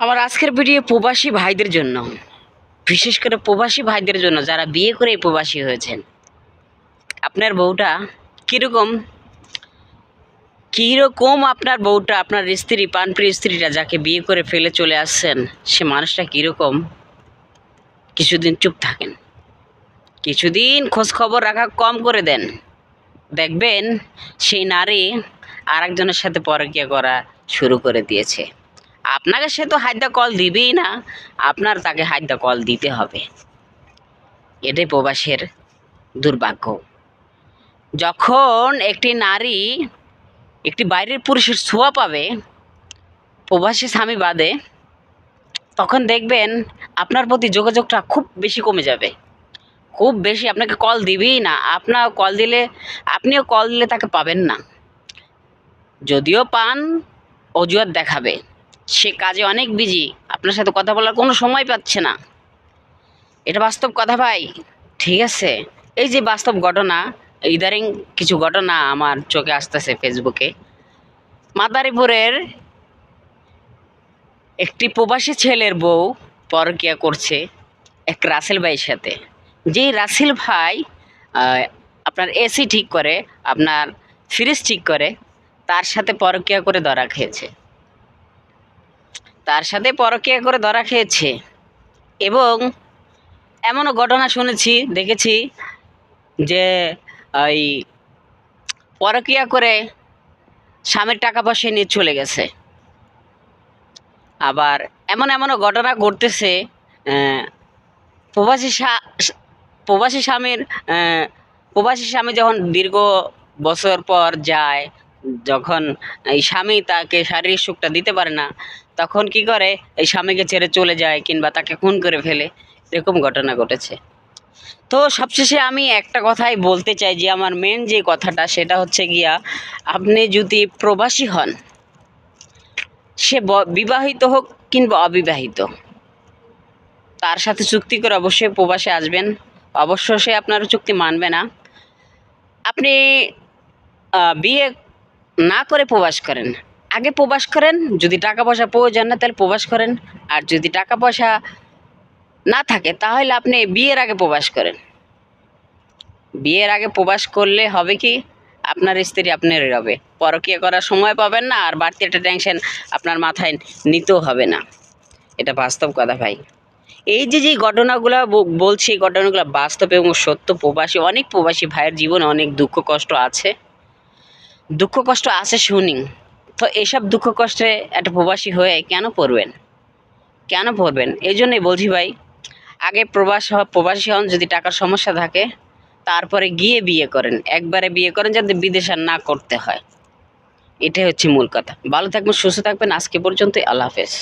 আমার আজকের ভিডিও প্রবাসী ভাইদের জন্য, বিশেষ করে প্রবাসী ভাইদের জন্য যারা বিয়ে করে প্রবাসী হয়েছেন। আপনার বউটা কীরকম কীরকম আপনার বউটা, আপনার স্ত্রী, প্রাণপ্রিয় স্ত্রীটা যাকে বিয়ে করে ফেলে চলে আসছেন, সে মানুষটা কীরকম। কিছুদিন চুপ থাকেন, কিছুদিন খোঁজ খবর রাখা কম করে দেন, দেখবেন সেই নারী আরেকজনের সাথে পরকীয়া করা শুরু করে দিয়েছে। আপনাকে সে তো হাইদা কল দিবেই না, আপনার তাকে হাইদা কল দিতে হবে। এটাই প্রবাসের দুর্ভাগ্য। যখন একটি নারী একটি বাইরের পুরুষের ছোঁয়া পাবে প্রবাসী স্বামী বাদে, তখন দেখবেন আপনার প্রতি যোগাযোগটা খুব বেশি কমে যাবে, খুব বেশি। আপনাকে কল দিবেই না, আপনিও কল দিলে তাকে পাবেন না। যদিও পান, অজুহাত দেখাবে, সে কাজে অনেক বিজি, আপনার সাথে কথা বলার কোনো সময় পাচ্ছে না। এটা বাস্তব কথা ভাই, ঠিক আছে? এই যে বাস্তব ঘটনা, ইদারিং কিছু ঘটনা আমার চোখে আসতেছে ফেসবুকে। মাদারীপুরের একটি প্রবাসী ছেলের বউ পরকীয়া করছে এক রাসেল ভাইয়ের সাথে। যেই রাসেল ভাই আপনার এসি ঠিক করে, আপনার ফ্রিজ ঠিক করে, তার সাথে পরকীয়া করে ধরা খেয়েছে, এবং এমনও ঘটনা শুনেছি, দেখেছি যে ওই পরকীয়া করে স্বামীর টাকা পয়সা নিয়ে চলে গেছে। আবার এমনও ঘটনা ঘটতেছে, প্রবাসী স্বামীর প্রবাসী স্বামী যখন দীর্ঘ বছর পর যায়, যখন এই স্বামী তাকে শারীরিক সুখটা দিতে পারে না, তখন কি করে, এই স্বামীকে ছেড়ে চলে যায় কিংবা তাকে খুন করে ফেলে। এরকম ঘটনা ঘটেছে। তো সবশেষে আমি একটা কথাই বলতে চাই, যে আমার মেন যে কথাটা সেটা হচ্ছে গিয়া, আপনি যদি প্রবাসী হন, সে বিবাহিত হোক কিংবা অবিবাহিত, তার সাথে চুক্তি করে অবশ্যই প্রবাসে আসবেন। অবশ্য সে আপনার চুক্তি মানবে না। আপনি বিয়ে না করে প্রবাস করেন, আগে প্রবাস করেন। যদি টাকা পয়সা প্রয়োজন না, তাহলে প্রবাস করেন। আর যদি টাকা পয়সা না থাকে, তাহলে আপনি বিয়ের আগে প্রবাস করেন। বিয়ের আগে প্রবাস করলে হবে কি, আপনার স্ত্রী আপনারই হবে, পরকীয়া করার সময় পাবেন না, আর বাড়তি একটা টেনশন আপনার মাথায় নিতেও হবে না। এটা বাস্তব কথা ভাই। এই যে ঘটনাগুলো বলছি, এই ঘটনাগুলো বাস্তব এবং সত্য। অনেক প্রবাসী ভাইয়ের জীবনে অনেক দুঃখ কষ্ট আছে শুনি। তো এইসব দুঃখ কষ্টে একটা প্রবাসী হয়ে কেন পড়বেন? এই জন্যই বলছি ভাই, আগে প্রবাসী হন। যদি টাকার সমস্যা থাকে, তারপরে গিয়ে বিয়ে করেন, একবারে বিয়ে করেন, যাতে বিদেশে না করতে হয়। এটাই হচ্ছে মূল কথা। ভালো থাকবেন, সুস্থ থাকবেন। আজকে পর্যন্তই, আল্লাহ হাফেজ।